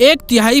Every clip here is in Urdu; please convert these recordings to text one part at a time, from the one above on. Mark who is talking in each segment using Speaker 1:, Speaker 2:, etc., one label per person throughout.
Speaker 1: 1/3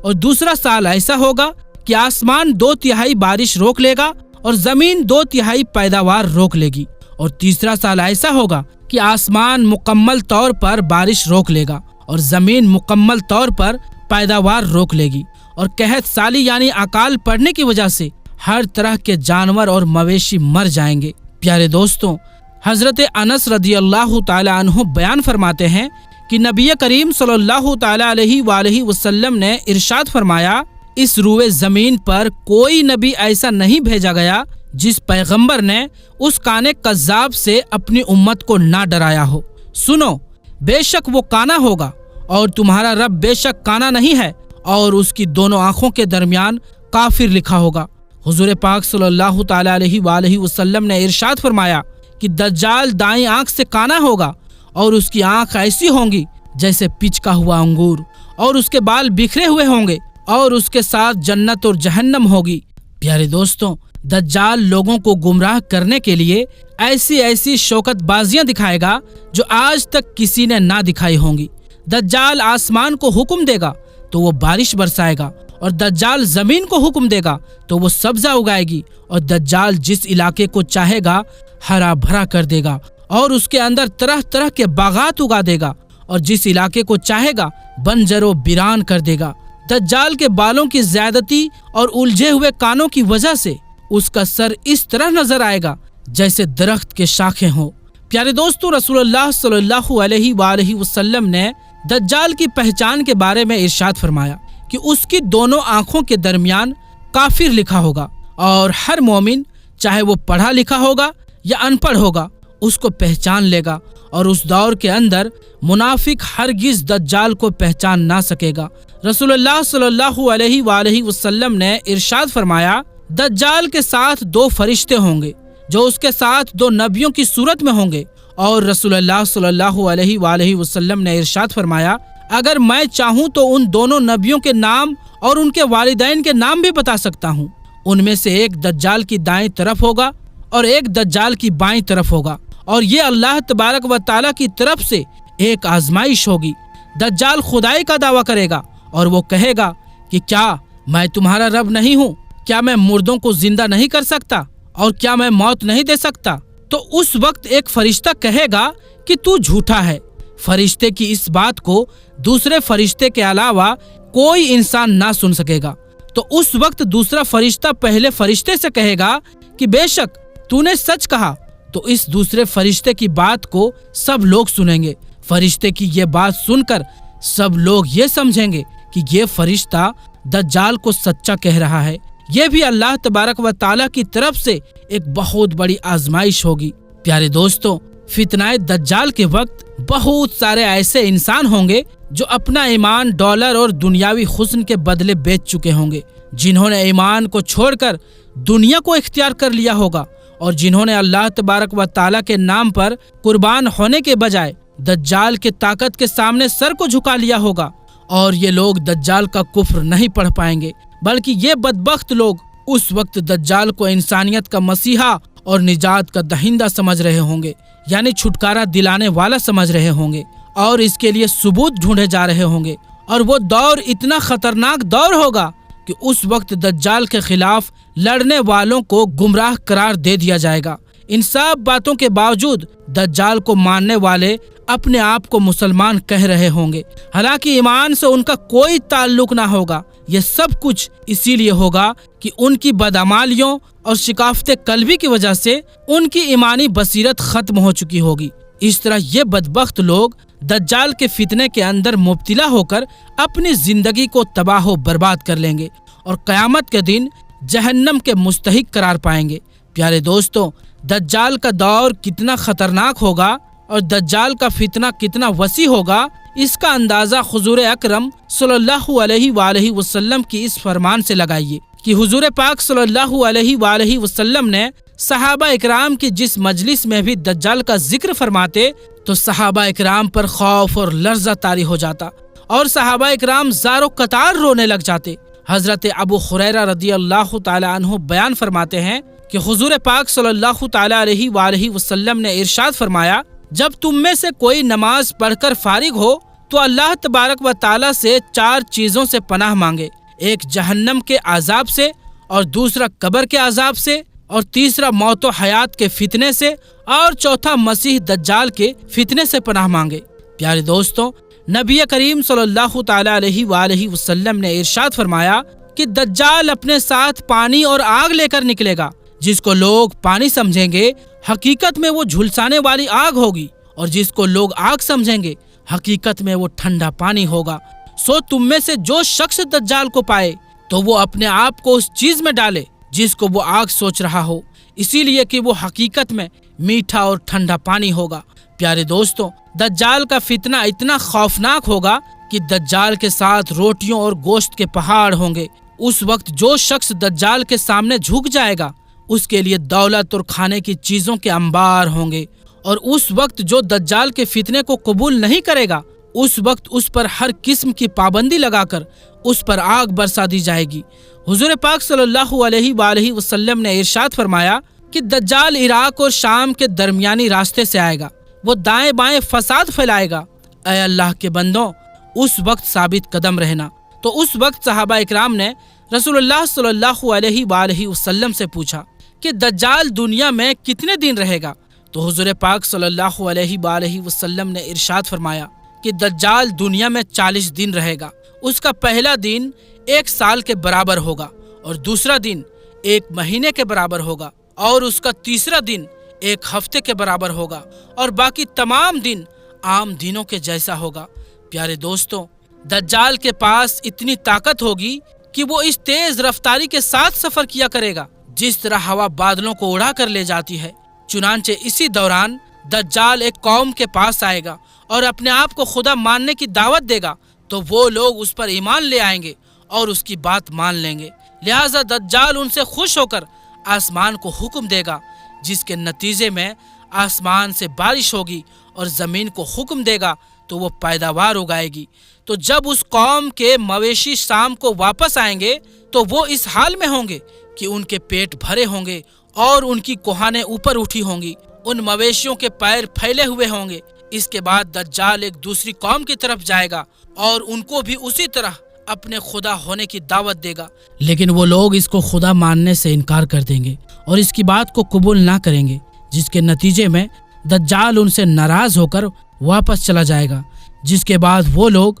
Speaker 1: اور دوسرا سال ایسا ہوگا کہ آسمان 2/3 بارش روک لے گا اور زمین 2/3 پیداوار روک لے گی، اور تیسرا سال ایسا ہوگا کہ آسمان مکمل طور پر بارش روک لے گا اور زمین مکمل طور پر پیداوار روک لے گی، اور قحط سالی یعنی اکال پڑنے کی وجہ سے ہر طرح کے جانور اور مویشی مر جائیں گے۔ پیارے دوستوں، حضرت انس رضی اللہ تعالی عنہ بیان فرماتے ہیں کہ نبی کریم صلی اللہ تعالی علیہ وآلہ وسلم نے ارشاد فرمایا، اس روئے زمین پر کوئی نبی ایسا نہیں بھیجا گیا جس پیغمبر نے اس کانے کذاب سے اپنی امت کو نہ ڈرایا ہو۔ سنو، بے شک وہ کانا ہوگا اور تمہارا رب بے شک کانا نہیں ہے، اور اس کی دونوں آنکھوں کے درمیان کافر لکھا ہوگا۔ حضور پاک صلی اللہ تعالی علیہ وآلہ وسلم نے ارشاد فرمایا کہ دجال دائیں آنکھ سے کانا ہوگا اور اس کی آنکھ ایسی ہوں گی جیسے پچکا ہوا انگور، اور اس کے بال بکھرے ہوئے ہوں گے، اور اس کے ساتھ جنت اور جہنم ہوگی۔ پیارے دوستوں، دجال لوگوں کو گمراہ کرنے کے لیے ایسی شوکت بازیاں دکھائے گا جو آج تک کسی نے نہ دکھائی ہوں گی۔ دجال آسمان کو حکم دے گا تو وہ بارش برسائے گا، اور دجال زمین کو حکم دے گا تو وہ سبزہ اگائے گی، اور دجال جس علاقے کو چاہے گا ہرا بھرا کر دے گا اور اس کے اندر طرح طرح کے باغات اگا دے گا، اور جس علاقے کو چاہے گا بنجر و بیران کر دے گا۔ دجال کے بالوں کی زیادتی اور الجھے ہوئے کانوں کی وجہ سے اس کا سر اس طرح نظر آئے گا جیسے درخت کے شاخیں ہوں۔ پیارے دوستو، رسول اللہ صلی اللہ علیہ وآلہ وسلم نے دجال کی پہچان کے بارے میں ارشاد فرمایا کہ اس کی دونوں آنکھوں کے درمیان کافر لکھا ہوگا، اور ہر مومن چاہے وہ پڑھا لکھا ہوگا یا ان پڑھ ہوگا اس کو پہچان لے گا، اور اس دور کے اندر منافق ہرگز دجال کو پہچان نہ سکے گا۔ رسول اللہ صلی اللہ علیہ وآلہ وسلم نے ارشاد فرمایا، دجال کے ساتھ 2 فرشتے ہوں گے جو اس کے ساتھ 2 نبیوں کی صورت میں ہوں گے، اور رسول اللہ صلی اللہ علیہ وآلہ وسلم نے ارشاد فرمایا، اگر میں چاہوں تو ان دونوں نبیوں کے نام اور ان کے والدین کے نام بھی بتا سکتا ہوں۔ ان میں سے ایک دجال کی دائیں طرف ہوگا اور ایک دجال کی بائیں طرف ہوگا، اور یہ اللہ تبارک و تعالیٰ کی طرف سے ایک آزمائش ہوگی۔ دجال خدائی کا دعویٰ کرے گا اور وہ کہے گا کہ کیا میں تمہارا رب نہیں ہوں؟ کیا میں مردوں کو زندہ نہیں کر سکتا؟ اور کیا میں موت نہیں دے سکتا؟ تو اس وقت ایک فرشتہ کہے گا کہ تو جھوٹا ہے۔ فرشتے کی اس بات کو دوسرے فرشتے کے علاوہ کوئی انسان نہ سن سکے گا۔ تو اس وقت دوسرا فرشتہ پہلے فرشتے سے کہے گا کہ بے شک تو نے سچ کہا۔ تو اس دوسرے فرشتے کی بات کو سب لوگ سنیں گے۔ فرشتے کی یہ بات سن کر سب لوگ یہ سمجھیں گے کہ یہ فرشتہ دجال کو سچا کہہ رہا ہے۔ یہ بھی اللہ تبارک و تعالیٰ کی طرف سے ایک بہت بڑی آزمائش ہوگی۔ پیارے دوستو، فتنہ دجال کے وقت بہت سارے ایسے انسان ہوں گے جو اپنا ایمان ڈالر اور دنیاوی حسن کے بدلے بیچ چکے ہوں گے، جنہوں نے ایمان کو چھوڑ کر دنیا کو اختیار کر لیا ہوگا، اور جنہوں نے اللہ تبارک و تعالیٰ کے نام پر قربان ہونے کے بجائے دجال کے طاقت کے سامنے سر کو جھکا لیا ہوگا۔ اور یہ لوگ دجال کا کفر نہیں پڑھ پائیں گے، بلکہ یہ بدبخت لوگ اس وقت دجال کو انسانیت کا مسیحا اور نجات کا دہندہ سمجھ رہے ہوں گے، یعنی چھٹکارا دلانے والا سمجھ رہے ہوں گے، اور اس کے لیے ثبوت ڈھونڈے جا رہے ہوں گے۔ اور وہ دور اتنا خطرناک دور ہوگا کہ اس وقت دجال کے خلاف لڑنے والوں کو گمراہ قرار دے دیا جائے گا۔ ان سب باتوں کے باوجود دجال کو ماننے والے اپنے آپ کو مسلمان کہہ رہے ہوں گے، حالانکہ ایمان سے ان کا کوئی تعلق نہ ہوگا۔ یہ سب کچھ اسی لیے ہوگا کہ ان کی بدعمالیوں اور شکافت قلبی کی وجہ سے ان کی ایمانی بصیرت ختم ہو چکی ہوگی۔ اس طرح یہ بدبخت لوگ دجال کے فتنے کے اندر مبتلا ہو کر اپنی زندگی کو تباہ و برباد کر لیں گے، اور قیامت کے دن جہنم کے مستحق قرار پائیں گے۔ پیارے دوستو، دجال کا دور کتنا خطرناک ہوگا اور دجال کا فتنہ کتنا وسیع ہوگا، اس کا اندازہ حضور اکرم صلی اللہ علیہ وآلہ وسلم کی اس فرمان سے لگائیے کہ حضور پاک صلی اللہ علیہ وآلہ وسلم نے صحابہ اکرام کی جس مجلس میں بھی دجال کا ذکر فرماتے تو صحابہ اکرام پر خوف اور لرزہ طاری ہو جاتا، اور صحابہ اکرام زار و قطار رونے لگ جاتے۔ حضرت ابو ہریرہ رضی اللہ تعالی عنہ بیان فرماتے ہیں کہ حضور پاک صلی اللہ تعالی علیہ وآلہ وسلم نے ارشاد فرمایا، جب تم میں سے کوئی نماز پڑھ کر فارغ ہو تو اللہ تبارک و تعالیٰ سے 4 چیزوں سے پناہ مانگے، ایک جہنم کے عذاب سے، اور دوسرا قبر کے عذاب سے، اور تیسرا موت و حیات کے فتنے سے، اور چوتھا مسیح دجال کے فتنے سے پناہ مانگے۔ پیارے دوستوں، نبی کریم صلی اللہ تعالی علیہ وآلہ وسلم نے ارشاد فرمایا کہ دجال اپنے ساتھ پانی اور آگ لے کر نکلے گا، جس کو لوگ پانی سمجھیں گے حقیقت میں وہ جھلسانے والی آگ ہوگی، اور جس کو لوگ آگ سمجھیں گے حقیقت میں وہ ٹھنڈا پانی ہوگا۔ سو تم میں سے جو شخص دجال کو پائے تو وہ اپنے آپ کو اس چیز میں ڈالے جس کو وہ آگ سوچ رہا ہو، اسی لیے کہ وہ حقیقت میں میٹھا اور ٹھنڈا پانی ہوگا۔ پیارے دوستوں، دجال کا فتنہ اتنا خوفناک ہوگا کہ دجال کے ساتھ روٹیوں اور گوشت کے پہاڑ ہوں گے۔ اس وقت جو شخص دجال کے سامنے جھک جائے گا اس کے لیے دولت اور کھانے کی چیزوں کے انبار ہوں گے، اور اس وقت جو دجال کے فتنے کو قبول نہیں کرے گا اس وقت اس پر ہر قسم کی پابندی لگا کر اس پر آگ برسا دی جائے گی۔ حضور پاک صلی اللہ علیہ وآلہ وسلم نے ارشاد فرمایا کہ دجال عراق اور شام کے درمیانی راستے سے آئے گا، وہ دائیں بائیں فساد پھیلائے گا۔ اے اللہ کے بندوں، اس وقت ثابت قدم رہنا۔ تو اس وقت صحابہ اکرام نے رسول اللہ صلی اللہ علیہ وآلہ وسلم سے پوچھا کہ دجال دنیا میں کتنے دن رہے گا؟ تو حضور پاک صلی اللہ علیہ وآلہ وسلم نے ارشاد فرمایا کہ دجال دنیا میں 40 دن رہے گا۔ اس کا پہلا دن 1 سال کے برابر ہوگا، اور دوسرا دن 1 مہینے کے برابر ہوگا، اور اس کا تیسرا دن 1 ہفتے کے برابر ہوگا، اور باقی تمام دن عام دنوں کے جیسا ہوگا۔ پیارے دوستوں، دجال کے پاس اتنی طاقت ہوگی کہ وہ اس تیز رفتاری کے ساتھ سفر کیا کرے گا جس طرح ہوا بادلوں کو اڑا کر لے جاتی ہے۔ چنانچہ اسی دوران دجال ایک قوم کے پاس آئے گا اور اپنے آپ کو خدا ماننے کی دعوت دے گا، تو وہ لوگ اس پر ایمان لے آئیں گے اور اس کی بات مان لیں گے۔ لہٰذا دجال ان سے خوش ہو کر آسمان کو حکم دے گا، جس کے نتیجے میں آسمان سے بارش ہوگی، اور زمین کو حکم دے گا تو وہ پیداوار اگائے گی۔ تو جب اس قوم کے مویشی شام کو واپس آئیں گے تو وہ اس حال میں ہوں گے کہ ان کے پیٹ بھرے ہوں گے اور ان کی کوہانیں اوپر اٹھی ہوں گی، ان مویشیوں کے پیر پھیلے ہوئے ہوں گے۔ اس کے بعد دجال ایک دوسری قوم کی طرف جائے گا اور ان کو بھی اسی طرح اپنے خدا ہونے کی دعوت دے گا، لیکن وہ لوگ اس کو خدا ماننے سے انکار کر دیں گے اور اس کی بات کو قبول نہ کریں گے، جس کے نتیجے میں دجال ان سے ناراض ہو کر واپس چلا جائے گا، جس کے بعد وہ لوگ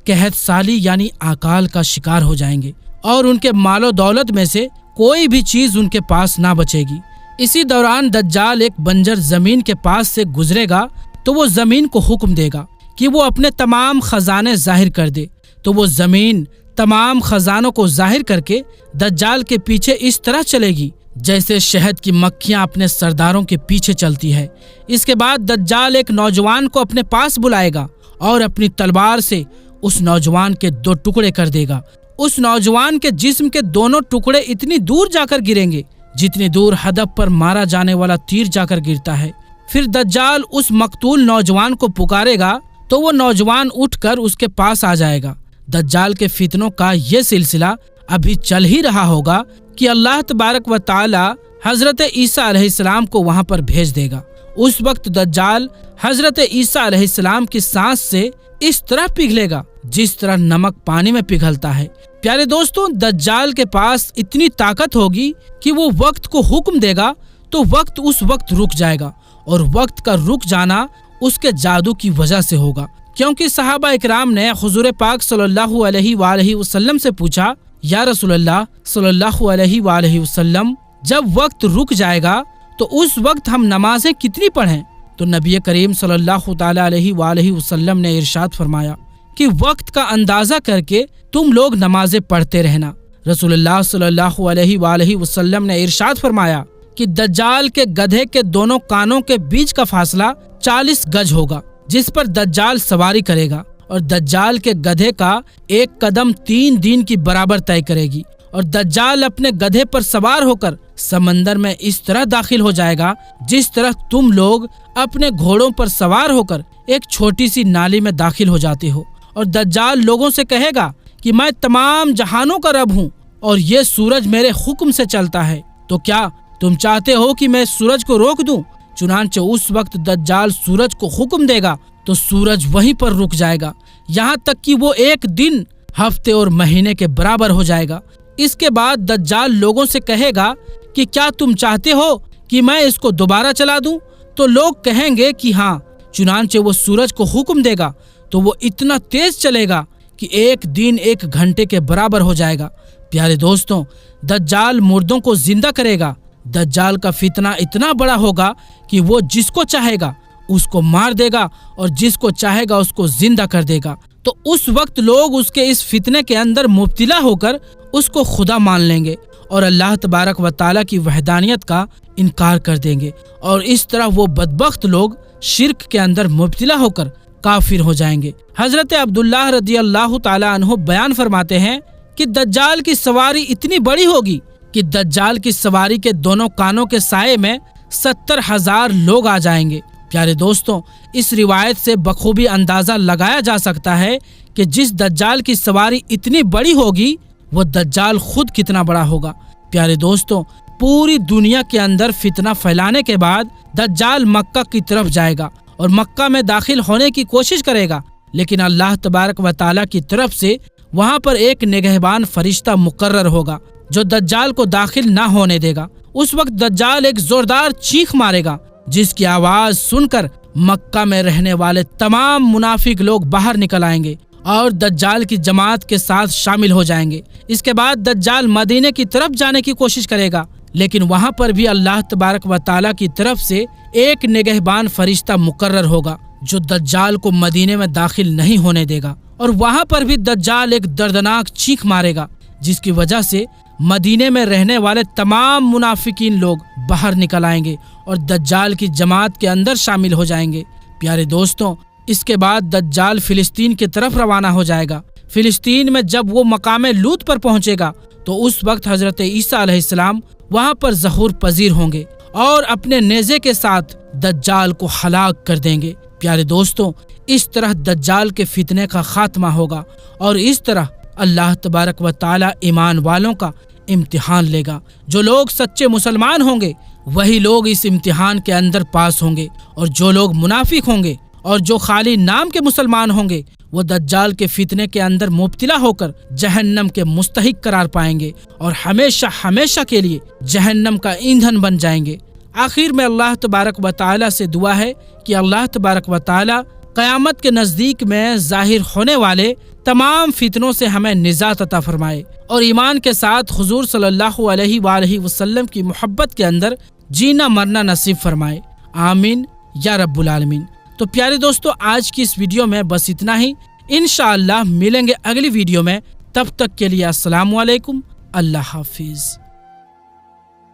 Speaker 1: قحط سالی یعنی اکال کا شکار ہو جائیں گے، اور ان کے مال و دولت میں سے کوئی بھی چیز ان کے پاس نہ بچے گی۔ اسی دوران دجال ایک بنجر زمین کے پاس سے گزرے گا تو وہ زمین کو حکم دے گا کہ وہ اپنے تمام خزانے ظاہر کر دے، تو وہ زمین تمام خزانوں کو ظاہر کر کے دجال کے پیچھے اس طرح چلے گی جیسے شہد کی مکھیاں اپنے سرداروں کے پیچھے چلتی ہے۔ اس کے بعد دجال ایک نوجوان کو اپنے پاس بلائے گا اور اپنی تلوار سے اس نوجوان کے 2 ٹکڑے کر دے گا۔ اس نوجوان کے جسم کے دونوں ٹکڑے اتنی دور جا کر گریں گے جتنی دور ہدف پر مارا جانے والا تیر جا کر گرتا ہے۔ پھر دجال اس مقتول نوجوان کو پکارے گا تو وہ نوجوان اٹھ کر اس کے پاس آ جائے گا۔ دجال کے فتنوں کا یہ سلسلہ ابھی چل ہی رہا ہوگا کہ اللہ تبارک و تعالی حضرت عیسیٰ علیہ السلام کو وہاں پر بھیج دے گا۔ اس وقت دجال حضرت عیسیٰ علیہ السلام کی سانس سے اس طرح پگھلے گا جس طرح نمک پانی میں پگھلتا ہے۔ پیارے دوستوں، دجال کے پاس اتنی طاقت ہوگی کہ وہ وقت کو حکم دے گا تو وقت اس وقت رک جائے گا، اور وقت کا رک جانا اس کے جادو کی وجہ سے ہوگا، کیونکہ صحابہ اکرام نے حضور پاک صلی اللہ علیہ وآلہ وسلم سے پوچھا، یا رسول اللہ صلی اللہ علیہ وآلہ وسلم، جب وقت رک جائے گا تو اس وقت ہم نمازیں کتنی پڑھیں؟ تو نبی کریم صلی اللہ تعالی علیہ وآلہ وسلم نے ارشاد فرمایا کہ وقت کا اندازہ کر کے تم لوگ نمازیں پڑھتے رہنا۔ رسول اللہ صلی اللہ علیہ وآلہ وسلم نے ارشاد فرمایا کہ دجال کے گدھے کے دونوں کانوں کے بیچ کا فاصلہ 40 گج ہوگا، جس پر دجال سواری کرے گا، اور دجال کے گدھے کا 1 قدم 3 دن کی برابر طے کرے گی، اور دجال اپنے گدھے پر سوار ہو کر سمندر میں اس طرح داخل ہو جائے گا جس طرح تم لوگ اپنے گھوڑوں پر سوار ہو کر ایک چھوٹی سی نالی میں داخل ہو جاتے ہو، اور دجال لوگوں سے کہے گا کہ میں تمام جہانوں کا رب ہوں اور یہ سورج میرے حکم سے چلتا ہے، تو کیا تم چاہتے ہو کہ میں سورج کو روک دوں؟ چنانچہ اس وقت دجال سورج کو حکم دے گا تو سورج وہیں پر رک جائے گا، یہاں تک کہ وہ ایک دن، ہفتے اور مہینے کے برابر ہو جائے گا۔ اس کے بعد دجال لوگوں سے کہے گا کہ کیا تم چاہتے ہو کہ میں اس کو دوبارہ چلا دوں؟ تو لوگ کہیں گے کہ ہاں۔ چنانچہ وہ سورج کو حکم دے گا تو وہ اتنا تیز چلے گا کہ ایک دن 1 گھنٹے کے برابر ہو جائے گا۔ پیارے دوستوں، دجال مردوں کو زندہ کرے گا۔ دجال کا فتنہ اتنا بڑا ہوگا کہ وہ جس کو چاہے گا اس کو مار دے گا اور جس کو چاہے گا اس کو زندہ کر دے گا۔ تو اس وقت لوگ اس کے اس فتنے کے اندر مبتلا ہو کر اس کو خدا مان لیں گے اور اللہ تبارک و تعالیٰ کی وحدانیت کا انکار کر دیں گے، اور اس طرح وہ بدبخت لوگ شرک کے اندر مبتلا ہو کر کافر ہو جائیں گے۔ حضرت عبداللہ رضی اللہ تعالیٰ عنہ بیان فرماتے ہیں کہ دجال کی سواری اتنی بڑی ہوگی کہ دجال کی سواری کے دونوں کانوں کے سائے میں 70,000 لوگ آ جائیں گے۔ پیارے دوستوں، اس روایت سے بخوبی اندازہ لگایا جا سکتا ہے کہ جس دجال کی سواری اتنی بڑی ہوگی وہ دجال خود کتنا بڑا ہوگا۔ پیارے دوستوں، پوری دنیا کے اندر فتنہ پھیلانے کے بعد دجال مکہ کی طرف جائے گا اور مکہ میں داخل ہونے کی کوشش کرے گا، لیکن اللہ تبارک و تعالیٰ کی طرف سے وہاں پر ایک نگہبان فرشتہ مقرر ہوگا جو دجال کو داخل نہ ہونے دے گا۔ اس وقت دجال ایک زوردار چیخ مارے گا جس کی آواز سن کر مکہ میں رہنے والے تمام منافق لوگ باہر نکل آئیں گے اور دجال کی جماعت کے ساتھ شامل ہو جائیں گے۔ اس کے بعد دجال مدینے کی طرف جانے کی کوشش کرے گا، لیکن وہاں پر بھی اللہ تبارک و تعالیٰ کی طرف سے ایک نگہبان فرشتہ مقرر ہوگا جو دجال کو مدینے میں داخل نہیں ہونے دے گا، اور وہاں پر بھی دجال ایک دردناک چیخ مارے گا جس کی وجہ سے مدینے میں رہنے والے تمام منافقین لوگ باہر نکل آئیں گے اور دجال کی جماعت کے اندر شامل ہو جائیں گے۔ پیارے دوستوں، اس کے بعد دجال فلسطین کی طرف روانہ ہو جائے گا۔ فلسطین میں جب وہ مقام لوط پر پہنچے گا تو اس وقت حضرت عیسیٰ علیہ السلام وہاں پر ظہور پذیر ہوں گے اور اپنے نیزے کے ساتھ دجال کو ہلاک کر دیں گے۔ پیارے دوستوں، اس طرح دجال کے فتنے کا خاتمہ ہوگا اور اس طرح اللہ تبارک و تعالیٰ ایمان والوں کا امتحان لے گا۔ جو لوگ سچے مسلمان ہوں گے وہی لوگ اس امتحان کے اندر پاس ہوں گے، اور جو لوگ منافق ہوں گے اور جو خالی نام کے مسلمان ہوں گے وہ دجال کے فتنے کے اندر مبتلا ہو کر جہنم کے مستحق قرار پائیں گے اور ہمیشہ ہمیشہ کے لیے جہنم کا ایندھن بن جائیں گے۔ آخر میں اللہ تبارک و تعالیٰ سے دعا ہے کہ اللہ تبارک و تعالیٰ قیامت کے نزدیک میں ظاہر ہونے والے تمام فتنوں سے ہمیں نجات عطا فرمائے اور ایمان کے ساتھ حضور صلی اللہ علیہ وآلہ وسلم کی محبت کے اندر جینا مرنا نصیب فرمائے، آمین یا رب العالمین۔ تو پیارے دوستو، آج کی اس ویڈیو میں بس اتنا ہی۔ انشاءاللہ ملیں گے اگلی ویڈیو میں، تب تک کے لیے السلام علیکم، اللہ حافظ۔